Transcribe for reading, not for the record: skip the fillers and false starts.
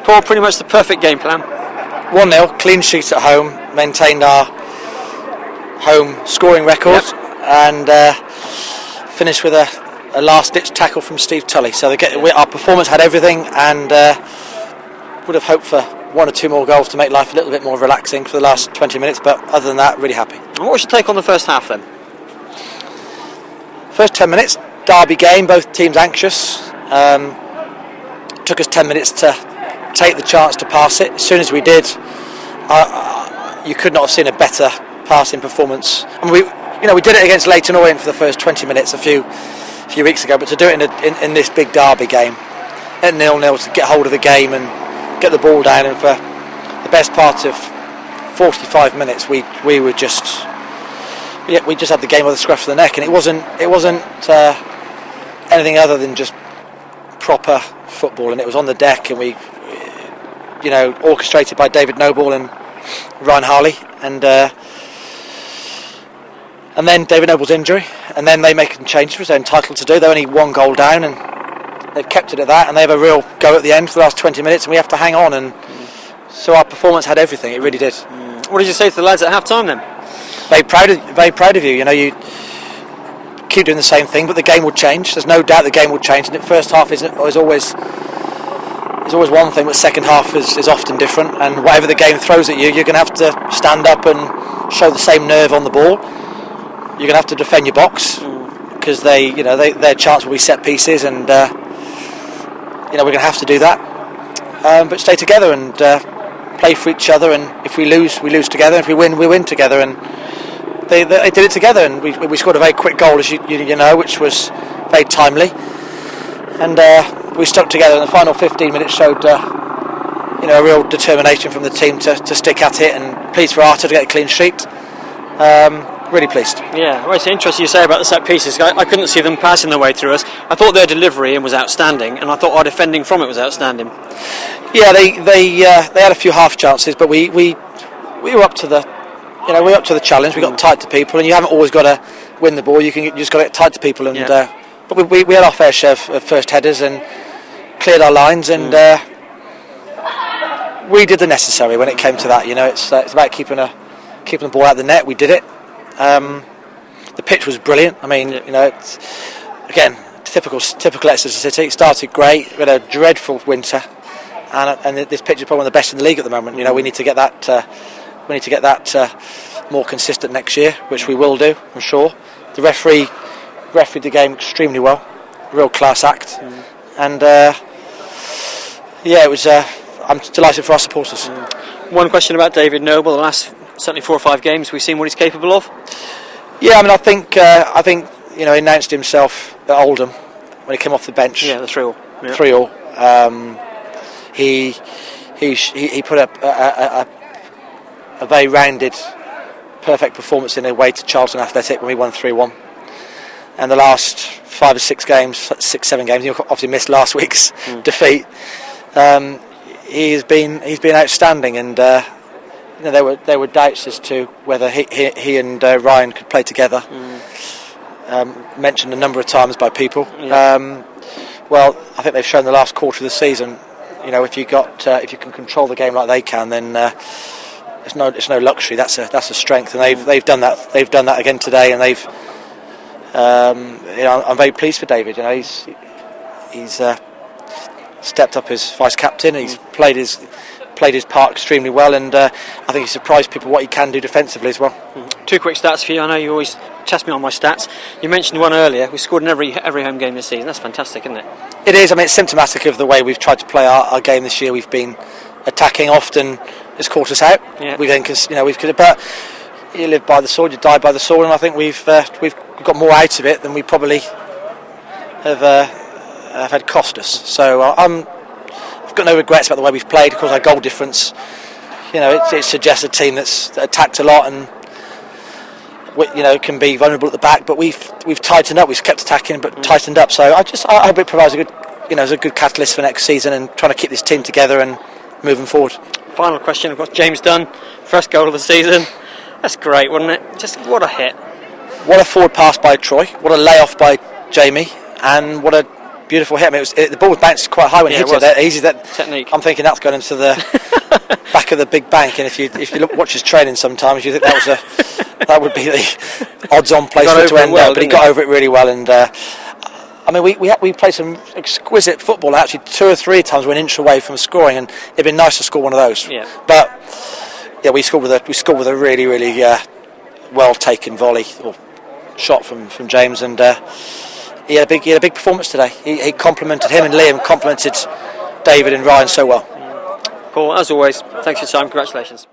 Paul, pretty much the perfect game plan. 1-0, clean sheet at home, maintained our home scoring record, and finished with a last-ditch tackle from Steve Tully. So our performance had everything, and would have hoped for 1 or 2 more goals to make life a little bit more relaxing for the last 20 minutes, but other than that, really happy. And what was your take on the first half then? First 10 minutes, derby game, both teams anxious. Took us 10 minutes to take the chance to pass it. As soon as we did, you could not have seen a better passing performance. I mean, we did it against Leyton Orient for the first 20 minutes a few weeks ago, but to do it in this big derby game, at 0-0, to get hold of the game and get the ball down, and for the best part of 45 minutes, we were just we just had the game by the scruff of the neck, and it wasn't anything other than just proper football, and it was on the deck, and we orchestrated by David Noble and Ryan Harley, and then David Noble's injury, and then they make some changes, which they're entitled to do. They're only 1 goal down, and they've kept it at that, and they have a real go at the end for the last 20 minutes, and we have to hang on, and so our performance had everything. It really did. What did you say to the lads at half time then? Very proud of you. You keep doing the same thing, but the game will change. There's no doubt the game will change, and the first half is always one thing, but second half is often different, and whatever the game throws at you, you're going to have to stand up and show the same nerve on the ball. You're going to have to defend your box, because their chance will be set pieces, and we're going to have to do that, but stay together and play for each other, and if we lose, we lose together, if we win, we win together, and they did it together, and we scored a very quick goal, as you know, which was very timely, and we stuck together, and the final 15 minutes showed a real determination from the team to stick at it, and pleased for Arthur to get a clean sheet. Really pleased. Yeah, well, it's interesting you say about the set pieces. I couldn't see them passing their way through us. I thought their delivery was outstanding, and I thought our defending from it was outstanding. Yeah, they had a few half chances, but we were up to the challenge. We got tight to people, and you haven't always got to win the ball. You just got to get tight to people, and but we had our fair share of first headers and cleared our lines, and we did the necessary when it came to that. It's about keeping the ball out of the net. We did it. The pitch was brilliant. I mean, it's, again, typical Leicester City. It started great. We had a dreadful winter, and this pitch is probably one of the best in the league at the moment. We need to get that. We need to get that more consistent next year, which we will do, I'm sure. The refereed the game extremely well. Real class act, and it was. I'm delighted for our supporters. One question about David Noble. The last certainly 4 or 5 games, we've seen what he's capable of. Yeah, I mean, I think he announced himself at Oldham when he came off the bench. Yeah, the 3-3. Yeah. 3-3. He put up a very rounded, perfect performance in away to Charlton Athletic when we won 3-1. And the last 5 or 6 games, 6-7 games, he obviously missed last week's defeat. He's been outstanding, and there were doubts as to whether he and Ryan could play together. Mentioned a number of times by people. Well, I think they've shown the last quarter of the season. If you can control the game like they can, then it's no luxury. That's a strength, and they've done that. They've done that again today, and they've. I'm very pleased for David. He's stepped up as vice captain. He's played his part extremely well, and I think he surprised people what he can do defensively as well. 2 quick stats for you. I know you always test me on my stats. You mentioned one earlier. We scored in every home game this season. That's fantastic, isn't it? It is. I mean, it's symptomatic of the way we've tried to play our game this year. We've been attacking often. It's caught us out. Yeah. But you live by the sword, you die by the sword, and I think we've got more out of it than we probably have had cost us. So I've got no regrets about the way we've played. Of course, our goal difference, it suggests a team that's attacked a lot and can be vulnerable at the back. But we've tightened up. We've kept attacking, but tightened up. So I hope it provides a good catalyst for next season and trying to keep this team together and moving forward. Final question, of course, James Dunn, first goal of the season. That's great, wasn't it? Just what a hit. What a forward pass by Troy. What a layoff by Jamie, and what a beautiful hit. I mean, the ball was bounced quite high when he hit it. That easy. That technique. I'm thinking that's gone into the back of the big bank. And if you watch his training, sometimes you think that would be the odds-on place for it to end up. But he got over it really well. And I mean, we played some exquisite football. Actually, 2 or 3 times we're an inch away from scoring, and it'd been nice to score one of those. Yeah. But yeah, we scored with a really well taken volley or shot from James, and he had a big performance today. He complimented him, and Liam complimented David and Ryan so well. Paul, as always, thanks for your time. Congratulations.